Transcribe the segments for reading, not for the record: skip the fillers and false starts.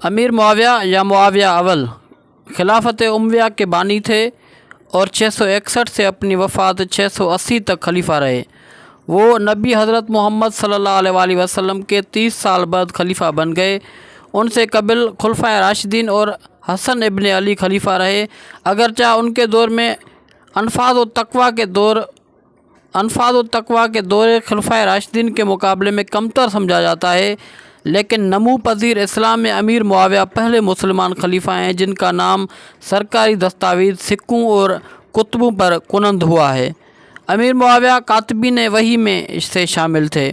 امیر معاویہ یا معاویہ اول خلافت امیہ کے بانی تھے اور 661 سے اپنی وفات 680 تک خلیفہ رہے۔ وہ نبی حضرت محمد صلی اللہ علیہ وآلہ وسلم کے 30 سال بعد خلیفہ بن گئے۔ ان سے قبل خلفائے راشدین اور حسن ابن علی خلیفہ رہے، اگرچہ ان کے دور میں انفاذ و تقویٰ کے دور خلفائے راشدین کے مقابلے میں کمتر سمجھا جاتا ہے، لیکن نمو پذیر اسلام میں امیر معاویہ پہلے مسلمان خلیفہ ہیں جن کا نام سرکاری دستاویز، سکوں اور کتبوں پر کنند ہوا ہے۔ امیر معاویہ کاتبین وحی میں سے شامل تھے۔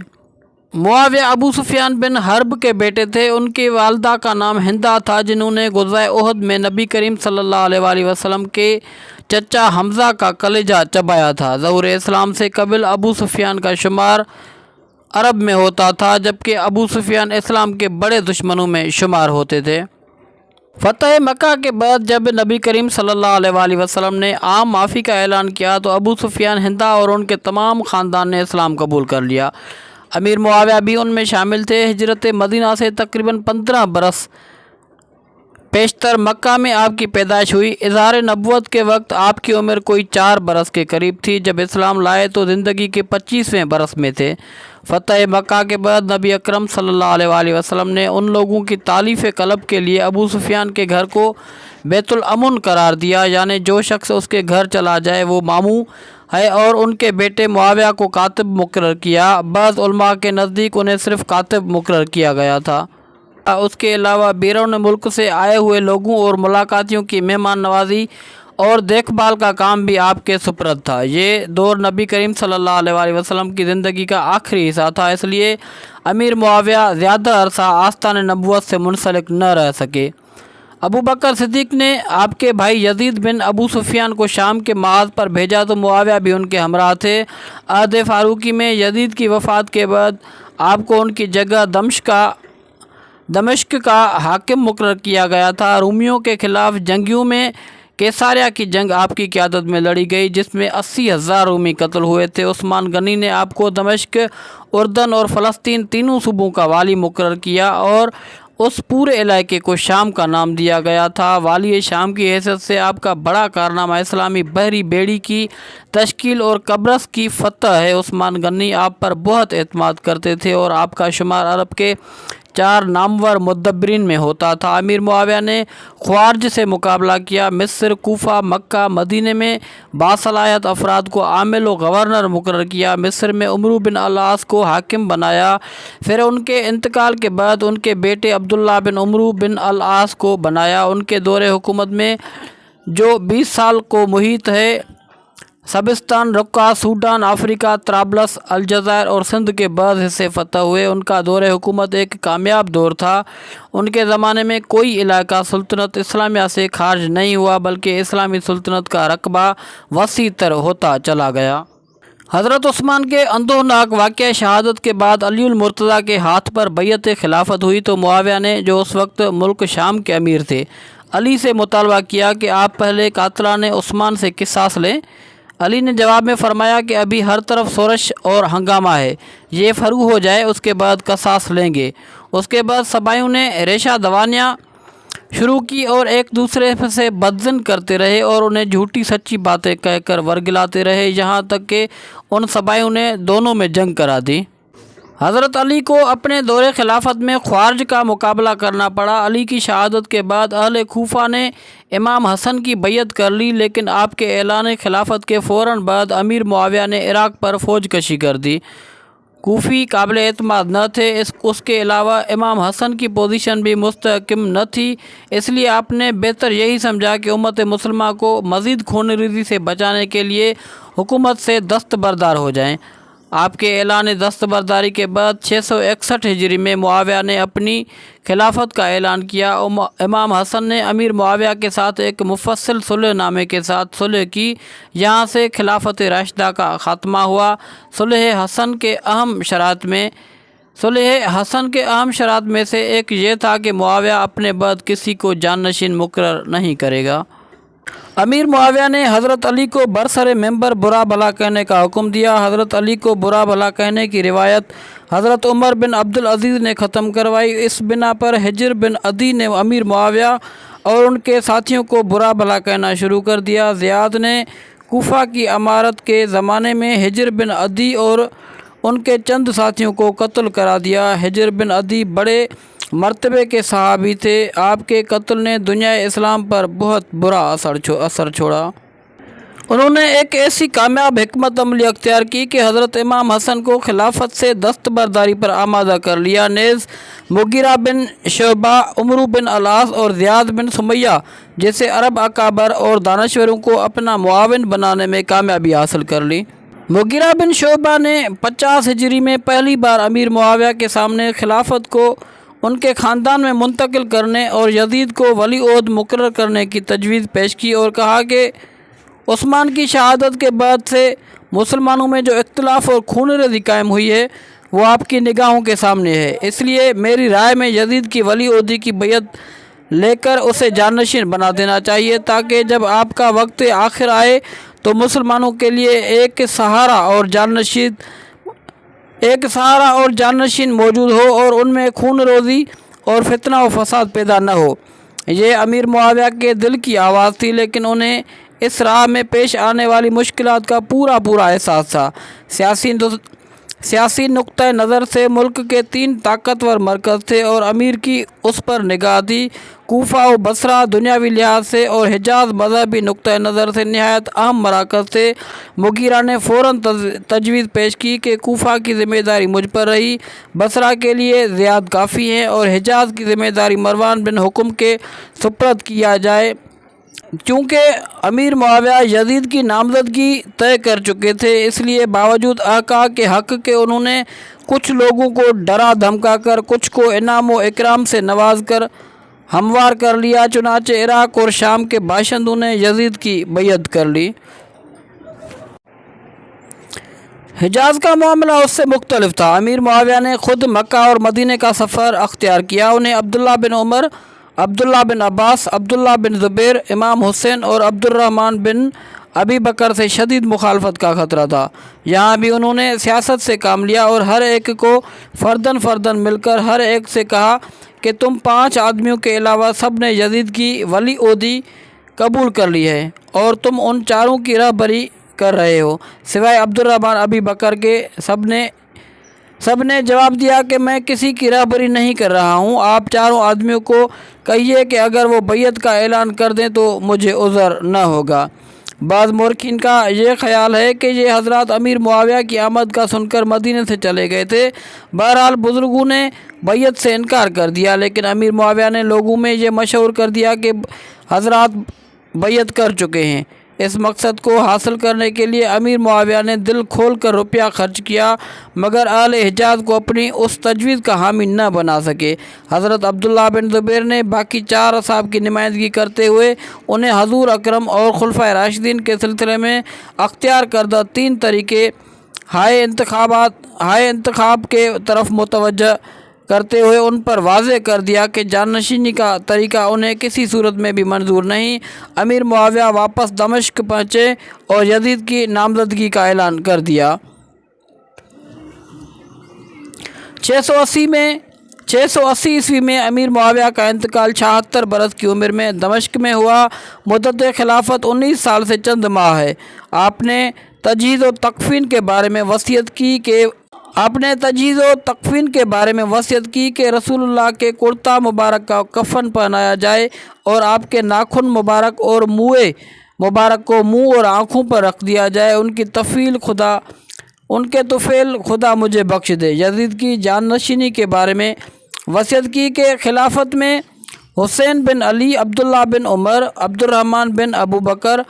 معاویہ ابو سفیان بن حرب کے بیٹے تھے۔ ان کی والدہ کا نام ہندہ تھا، جنہوں نے غزوہ احد میں نبی کریم صلی اللہ علیہ وآلہ وسلم کے چچا حمزہ کا کلیجہ چبایا تھا۔ ظہور اسلام سے قبل ابو سفیان کا شمار عرب میں ہوتا تھا، جبکہ ابو سفیان اسلام کے بڑے دشمنوں میں شمار ہوتے تھے۔ فتح مکہ کے بعد جب نبی کریم صلی اللہ علیہ وآلہ وسلم نے عام معافی کا اعلان کیا تو ابو سفیان، ہندہ اور ان کے تمام خاندان نے اسلام قبول کر لیا۔ امیر معاویہ بھی ان میں شامل تھے۔ ہجرت مدینہ سے تقریباً 15 برس پیشتر مکہ میں آپ کی پیدائش ہوئی۔ اظہار نبوت کے وقت آپ کی عمر کوئی 4 برس کے قریب تھی۔ جب اسلام لائے تو زندگی کے 25ویں برس میں تھے۔ فتح مکہ کے بعد نبی اکرم صلی اللہ علیہ وآلہ وسلم نے ان لوگوں کی تالیف قلب کے لیے ابو سفیان کے گھر کو بیت الامن قرار دیا، یعنی جو شخص اس کے گھر چلا جائے وہ ماموں ہے، اور ان کے بیٹے معاویہ کو کاتب مقرر کیا۔ بعض علماء کے نزدیک انہیں صرف کاتب مقرر کیا گیا تھا۔ اس کے علاوہ بیرون ملک سے آئے ہوئے لوگوں اور ملاقاتیوں کی مہمان نوازی اور دیکھ بھال کا کام بھی آپ کے سپرد تھا۔ یہ دور نبی کریم صلی اللہ علیہ وآلہ وسلم کی زندگی کا آخری حصہ تھا، اس لیے امیر معاویہ زیادہ عرصہ آستان نبوت سے منسلک نہ رہ سکے۔ ابو بکر صدیق نے آپ کے بھائی یزید بن ابو سفیان کو شام کے محاذ پر بھیجا تو معاویہ بھی ان کے ہمراہ تھے۔ عہد فاروقی میں یزید کی وفات کے بعد آپ کو ان کی جگہ دمشق کا حاکم مقرر کیا گیا تھا۔ رومیوں کے خلاف جنگیوں میں کیساریہ کی جنگ آپ کی قیادت میں لڑی گئی، جس میں 80,000 رومی قتل ہوئے تھے۔ عثمان غنی نے آپ کو دمشق، اردن اور فلسطین تینوں صوبوں کا والی مقرر کیا اور اس پورے علاقے کو شام کا نام دیا گیا تھا۔ والی شام کی حیثیت سے آپ کا بڑا کارنامہ اسلامی بحری بیڑی کی تشکیل اور قبرص کی فتح ہے۔ عثمان غنی آپ پر بہت اعتماد کرتے تھے اور آپ کا شمار عرب کے 4 نامور مدبرین میں ہوتا تھا۔ امیر معاویہ نے خوارج سے مقابلہ کیا، مصر، کوفہ، مکہ، مدینہ میں باصلاحیت افراد کو عامل و گورنر مقرر کیا۔ مصر میں عمرو بن العاص کو حاکم بنایا، پھر ان کے انتقال کے بعد ان کے بیٹے عبداللہ بن عمرو بن العاص کو بنایا۔ ان کے دور حکومت میں جو 20 سال کو محیط ہے، سبستان، رقہ، سوڈان، افریقہ، طرابلس، الجزائر اور سندھ کے بعض حصے فتح ہوئے۔ ان کا دور حکومت ایک کامیاب دور تھا۔ ان کے زمانے میں کوئی علاقہ سلطنت اسلامیہ سے خارج نہیں ہوا، بلکہ اسلامی سلطنت کا رقبہ وسیع تر ہوتا چلا گیا۔ حضرت عثمان کے اندوہناک واقعہ شہادت کے بعد علی المرتضیٰ کے ہاتھ پر بیعت خلافت ہوئی تو معاویہ نے، جو اس وقت ملک شام کے امیر تھے، علی سے مطالبہ کیا کہ آپ پہلے قاتلان عثمان سے قصاص لیں۔ علی نے جواب میں فرمایا کہ ابھی ہر طرف شورش اور ہنگامہ ہے، یہ فرو ہو جائے اس کے بعد قصاص لیں گے۔ اس کے بعد سبائیوں نے ریشہ دوانیاں شروع کی اور ایک دوسرے سے بدظن کرتے رہے اور انہیں جھوٹی سچی باتیں کہہ کر ورگلاتے رہے، یہاں تک کہ ان سبائیوں نے دونوں میں جنگ کرا دی۔ حضرت علی کو اپنے دور خلافت میں خوارج کا مقابلہ کرنا پڑا۔ علی کی شہادت کے بعد اہل کوفہ نے امام حسن کی بیعت کر لی، لیکن آپ کے اعلان خلافت کے فوراً بعد امیر معاویہ نے عراق پر فوج کشی کر دی۔ کوفی قابل اعتماد نہ تھے، اس کے علاوہ امام حسن کی پوزیشن بھی مستحکم نہ تھی، اس لیے آپ نے بہتر یہی سمجھا کہ امت مسلمہ کو مزید خون ریزی سے بچانے کے لیے حکومت سے دستبردار ہو جائیں۔ آپ کے اعلان دستبرداری کے بعد 661 ہجری میں معاویہ نے اپنی خلافت کا اعلان کیا۔ امام حسن نے امیر معاویہ کے ساتھ ایک مفصل صلح نامے کے ساتھ صلح کی، یہاں سے خلافت راشدہ کا خاتمہ ہوا۔ صلح حسن کے اہم شرائط میں سے ایک یہ تھا کہ معاویہ اپنے بعد کسی کو جانشین مقرر نہیں کرے گا۔ امیر معاویہ نے حضرت علی کو برسر ممبر برا بھلا کہنے کا حکم دیا۔ حضرت علی کو برا بھلا کہنے کی روایت حضرت عمر بن عبدالعزیز نے ختم کروائی۔ اس بنا پر حجر بن عدی نے امیر معاویہ اور ان کے ساتھیوں کو برا بھلا کہنا شروع کر دیا۔ زیاد نے کوفہ کی امارت کے زمانے میں حجر بن عدی اور ان کے چند ساتھیوں کو قتل کرا دیا۔ حجر بن عدی بڑے مرتبے کے صحابی تھے۔ آپ کے قتل نے دنیا اسلام پر بہت برا اثر چھوڑا۔ انہوں نے ایک ایسی کامیاب حکمت عملی اختیار کی کہ حضرت امام حسن کو خلافت سے دستبرداری پر آمادہ کر لیا۔ نیز مغیرہ بن شعبہ، عمرو بن العاص اور زیاد بن سمیہ جیسے عرب اکابر اور دانشوروں کو اپنا معاون بنانے میں کامیابی حاصل کر لی۔ مغیرہ بن شعبہ نے 50 ہجری میں پہلی بار امیر معاویہ کے سامنے خلافت کو ان کے خاندان میں منتقل کرنے اور یزید کو ولی عہد مقرر کرنے کی تجویز پیش کی اور کہا کہ عثمان کی شہادت کے بعد سے مسلمانوں میں جو اختلاف اور خون ریزی قائم ہوئی ہے وہ آپ کی نگاہوں کے سامنے ہے، اس لیے میری رائے میں یزید کی ولی عہدی کی بیعت لے کر اسے جانشین بنا دینا چاہیے تاکہ جب آپ کا وقت آخر آئے تو مسلمانوں کے لیے ایک سہارا اور جانشین موجود ہو اور ان میں خون ریزی اور فتنہ و فساد پیدا نہ ہو۔ یہ امیر معاویہ کے دل کی آواز تھی، لیکن انہیں اس راہ میں پیش آنے والی مشکلات کا پورا احساس تھا۔ سیاسی نقطہ نظر سے ملک کے 3 طاقتور مرکز تھے اور امیر کی اس پر نگاہ تھی۔ کوفہ و بصرہ دنیاوی لحاظ سے اور حجاز مذہبی نقطہ نظر سے نہایت اہم مراکز تھے۔ مغیرہ نے فوراً تجویز پیش کی کہ کوفہ کی ذمہ داری مجھ پر رہی، بصرہ کے لیے زیاد کافی ہیں اور حجاز کی ذمہ داری مروان بن حکم کے سپرد کیا جائے۔ چونکہ امیر معاویہ یزید کی نامزدگی طے کر چکے تھے، اس لیے باوجود احقاق کے حق کے انہوں نے کچھ لوگوں کو ڈرا دھمکا کر، کچھ کو انعام و اکرام سے نواز کر ہموار کر لیا۔ چنانچہ عراق اور شام کے باشندوں نے یزید کی بیعت کر لی۔ حجاز کا معاملہ اس سے مختلف تھا۔ امیر معاویہ نے خود مکہ اور مدینہ کا سفر اختیار کیا۔ انہیں عبداللہ بن عمر، عبداللہ بن عباس، عبداللہ بن زبیر، امام حسین اور عبد الرحمن بن ابی بکر سے شدید مخالفت کا خطرہ تھا۔ یہاں بھی انہوں نے سیاست سے کام لیا اور ہر ایک کو فرداً مل کر ہر ایک سے کہا کہ تم 5 آدمیوں کے علاوہ سب نے یزید کی ولی عہدی قبول کر لی ہے اور تم ان 4 کی رہبری کر رہے ہو سوائے عبد الرحمن ابی بکر کے۔ سب نے جواب دیا کہ میں کسی کی رہبری نہیں کر رہا ہوں۔ آپ 4 آدمیوں کو کہیے کہ اگر وہ بیعت کا اعلان کر دیں تو مجھے عذر نہ ہوگا۔ بعض مورخین کا یہ خیال ہے کہ یہ حضرات امیر معاویہ کی آمد کا سن کر مدینہ سے چلے گئے تھے۔ بہرحال بزرگوں نے بیعت سے انکار کر دیا، لیکن امیر معاویہ نے لوگوں میں یہ مشہور کر دیا کہ حضرات بیعت کر چکے ہیں۔ اس مقصد کو حاصل کرنے کے لیے امیر معاویہ نے دل کھول کر روپیہ خرچ کیا، مگر اہل حجاز کو اپنی اس تجویز کا حامی نہ بنا سکے۔ حضرت عبداللہ بن زبیر نے باقی 4 اصحاب کی نمائندگی کرتے ہوئے انہیں حضور اکرم اور خلفائے راشدین کے سلسلے میں اختیار کردہ 3 طریقے ہائے انتخاب کے طرف متوجہ کرتے ہوئے ان پر واضح کر دیا کہ جانشینی کا طریقہ انہیں کسی صورت میں بھی منظور نہیں۔ امیر معاویہ واپس دمشق پہنچے اور یزید کی نامزدگی کا اعلان کر دیا۔ 680 عیسوی میں امیر معاویہ کا انتقال 76 برس کی عمر میں دمشق میں ہوا۔ مدت خلافت 19 سال سے چند ماہ ہے۔ آپ نے تجہیز و تکفین کے بارے میں وصیت کی کہ رسول اللہ کے کرتا مبارک کا کفن پہنایا جائے اور آپ کے ناخن مبارک اور موئے مبارک کو منہ اور آنکھوں پر رکھ دیا جائے۔ ان کے طفیل خدا مجھے بخش دے۔ یزید کی جانشینی کے بارے میں وصیت کی کہ خلافت میں حسین بن علی، عبداللہ بن عمر، عبد الرحمن بن ابو بکر،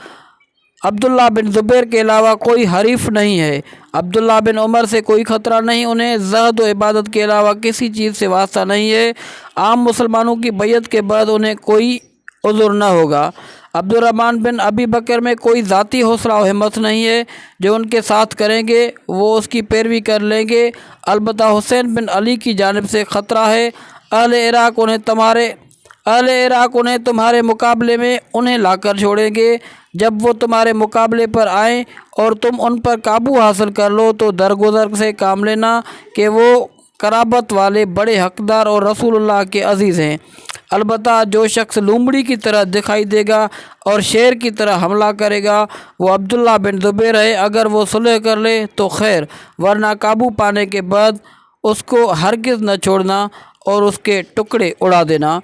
عبداللہ بن زبیر کے علاوہ کوئی حریف نہیں ہے۔ عبداللہ بن عمر سے کوئی خطرہ نہیں، انہیں زہد و عبادت کے علاوہ کسی چیز سے واسطہ نہیں ہے۔ عام مسلمانوں کی بیعت کے بعد انہیں کوئی عذر نہ ہوگا۔ عبد الرحمن بن ابی بکر میں کوئی ذاتی حوصلہ و ہمت نہیں ہے، جو ان کے ساتھ کریں گے وہ اس کی پیروی کر لیں گے۔ البتہ حسین بن علی کی جانب سے خطرہ ہے۔ اہل عراق انہیں اہل عراق انہیں تمہارے مقابلے میں انہیں لا کر چھوڑیں گے۔ جب وہ تمہارے مقابلے پر آئیں اور تم ان پر قابو حاصل کر لو تو درگزر سے کام لینا کہ وہ قرابت والے بڑے حقدار اور رسول اللہ کے عزیز ہیں۔ البتہ جو شخص لومڑی کی طرح دکھائی دے گا اور شیر کی طرح حملہ کرے گا وہ عبداللہ بن زبیر ہے۔ اگر وہ صلح کر لے تو خیر، ورنہ قابو پانے کے بعد اس کو ہرگز نہ چھوڑنا اور اس کے ٹکڑے اڑا دینا۔